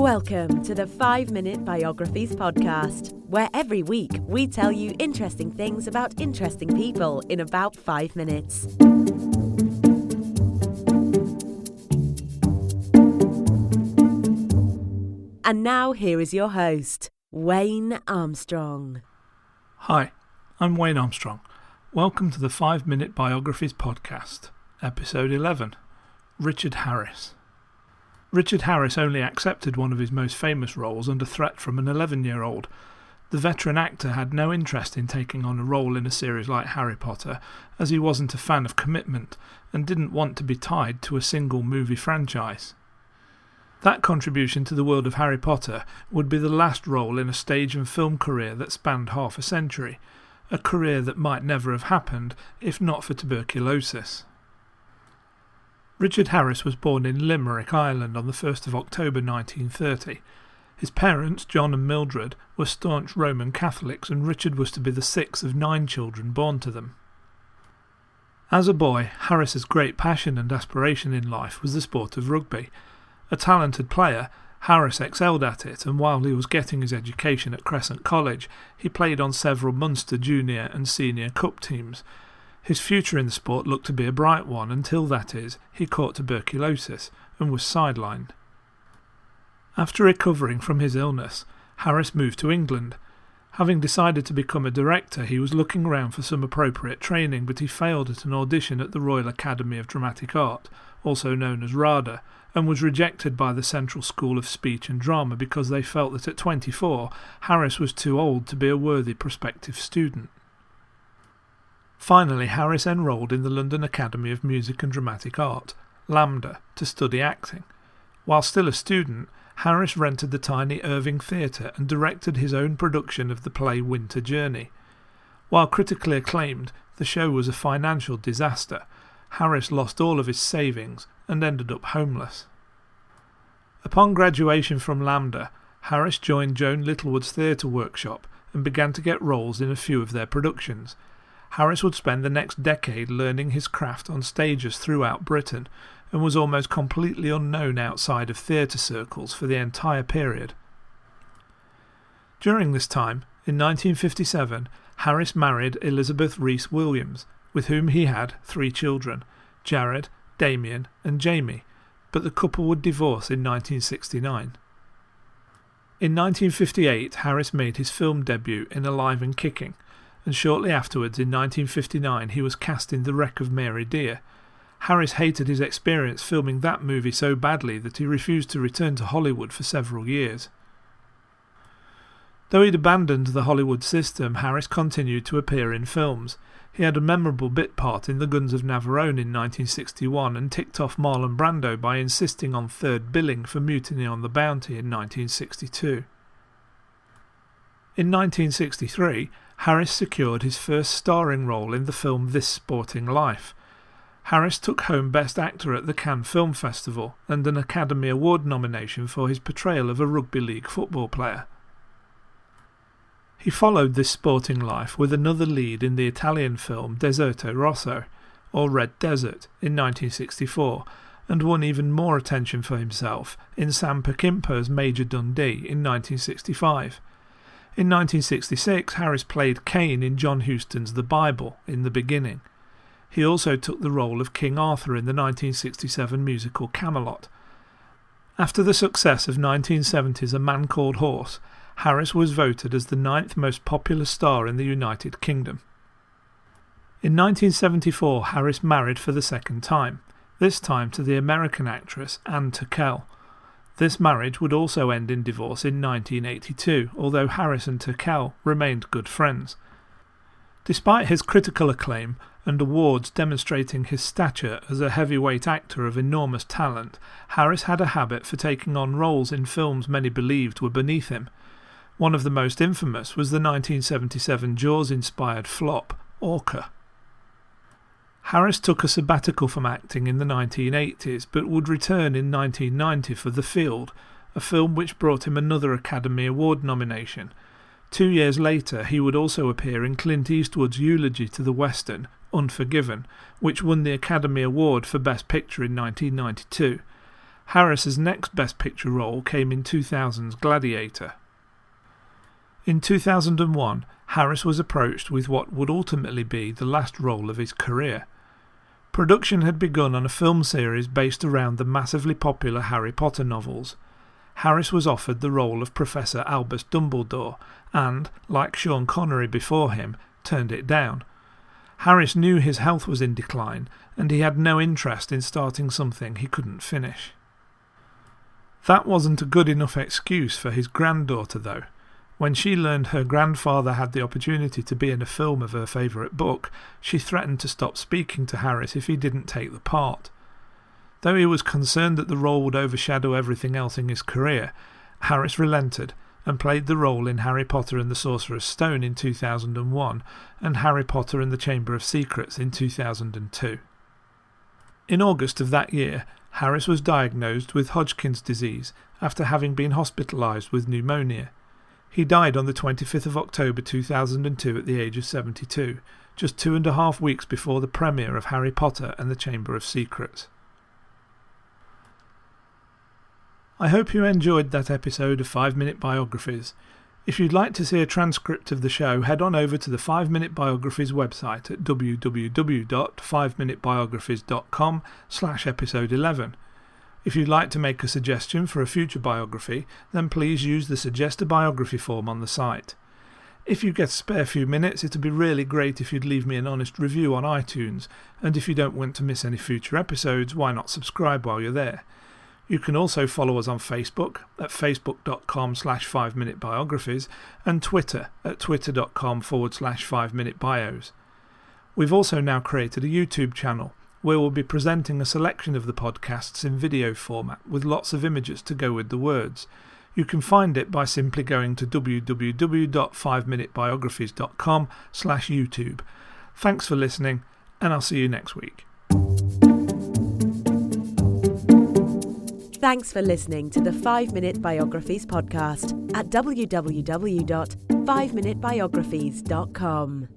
Welcome to the 5-Minute Biographies podcast, where every week we tell you interesting things about interesting people in about 5 minutes. And now here is your host, Wayne Armstrong. Hi, I'm Wayne Armstrong. Welcome to the 5-Minute Biographies podcast, episode 11, Richard Harris. Richard Harris only accepted one of his most famous roles under threat from an 11-year-old. The veteran actor had no interest in taking on a role in a series like Harry Potter, as he wasn't a fan of commitment and didn't want to be tied to a single movie franchise. That contribution to the world of Harry Potter would be the last role in a stage and film career that spanned half a century, a career that might never have happened if not for tuberculosis. Richard Harris was born in Limerick, Ireland on the 1st of October 1930. His parents, John and Mildred, were staunch Roman Catholics, and Richard was to be the 6th of 9 children born to them. As a boy, Harris's great passion and aspiration in life was the sport of rugby. A talented player, Harris excelled at it, and while he was getting his education at Crescent College, he played on several Munster junior and senior cup teams. His future in the sport looked to be a bright one until, that is, he caught tuberculosis and was sidelined. After recovering from his illness, Harris moved to England. Having decided to become a director, he was looking around for some appropriate training, but he failed at an audition at the Royal Academy of Dramatic Art, also known as RADA, and was rejected by the Central School of Speech and Drama because they felt that at 24, Harris was too old to be a worthy prospective student. Finally, Harris enrolled in the London Academy of Music and Dramatic Art, LAMDA, to study acting. While still a student, Harris rented the tiny Irving Theatre and directed his own production of the play Winter Journey. While critically acclaimed, the show was a financial disaster. Harris lost all of his savings and ended up homeless. Upon graduation from LAMDA, Harris joined Joan Littlewood's theatre workshop and began to get roles in a few of their productions. Harris would spend the next decade learning his craft on stages throughout Britain and was almost completely unknown outside of theatre circles for the entire period. During this time, in 1957, Harris married Elizabeth Rees Williams, with whom he had 3 children, Jared, Damien and Jamie, but the couple would divorce in 1969. In 1958, Harris made his film debut in Alive and Kicking, and shortly afterwards, in 1959, he was cast in The Wreck of Mary Dear. Harris hated his experience filming that movie so badly that he refused to return to Hollywood for several years. Though he'd abandoned the Hollywood system, Harris continued to appear in films. He had a memorable bit part in The Guns of Navarone in 1961 and ticked off Marlon Brando by insisting on third billing for Mutiny on the Bounty in 1962. In 1963, Harris secured his first starring role in the film This Sporting Life. Harris took home Best Actor at the Cannes Film Festival and an Academy Award nomination for his portrayal of a rugby league football player. He followed This Sporting Life with another lead in the Italian film Deserto Rosso, or Red Desert, in 1964, and won even more attention for himself in Sam Peckinpah's Major Dundee in 1965. In 1966, Harris played Cain in John Huston's The Bible in The Beginning. He also took the role of King Arthur in the 1967 musical Camelot. After the success of 1970's A Man Called Horse, Harris was voted as the 9th most popular star in the United Kingdom. In 1974, Harris married for the second time, this time to the American actress Anne Turkel. This marriage would also end in divorce in 1982, although Harris and Turkel remained good friends. Despite his critical acclaim and awards demonstrating his stature as a heavyweight actor of enormous talent, Harris had a habit for taking on roles in films many believed were beneath him. One of the most infamous was the 1977 Jaws-inspired flop, Orca. Harris took a sabbatical from acting in the 1980s, but would return in 1990 for The Field, a film which brought him another Academy Award nomination. 2 years later, he would also appear in Clint Eastwood's eulogy to the Western, Unforgiven, which won the Academy Award for Best Picture in 1992. Harris's next Best Picture role came in 2000's Gladiator. In 2001, Harris was approached with what would ultimately be the last role of his career. Production had begun on a film series based around the massively popular Harry Potter novels. Harris was offered the role of Professor Albus Dumbledore and, like Sean Connery before him, turned it down. Harris knew his health was in decline and he had no interest in starting something he couldn't finish. That wasn't a good enough excuse for his granddaughter, though. When she learned her grandfather had the opportunity to be in a film of her favourite book, she threatened to stop speaking to Harris if he didn't take the part. Though he was concerned that the role would overshadow everything else in his career, Harris relented and played the role in Harry Potter and the Sorcerer's Stone in 2001 and Harry Potter and the Chamber of Secrets in 2002. In August of that year, Harris was diagnosed with Hodgkin's disease after having been hospitalised with pneumonia. He died on the 25th of October 2002 at the age of 72, just 2.5 weeks before the premiere of Harry Potter and the Chamber of Secrets. I hope you enjoyed that episode of 5 Minute Biographies. If you'd like to see a transcript of the show, head on over to the 5 Minute Biographies website at www.5minutebiographies.com/episode 11. If you'd like to make a suggestion for a future biography, then please use the Suggest a Biography form on the site. If you get a spare few minutes, it'd be really great if you'd leave me an honest review on iTunes, and if you don't want to miss any future episodes, why not subscribe while you're there? You can also follow us on Facebook at facebook.com/5minutebiographies and Twitter at twitter.com/5minutebios. We've also now created a YouTube channel where we'll be presenting a selection of the podcasts in video format with lots of images to go with the words. You can find it by simply going to www.5minutebiographies.com/YouTube. Thanks for listening, and I'll see you next week. Thanks for listening to the 5 Minute Biographies podcast at www.5minutebiographies.com.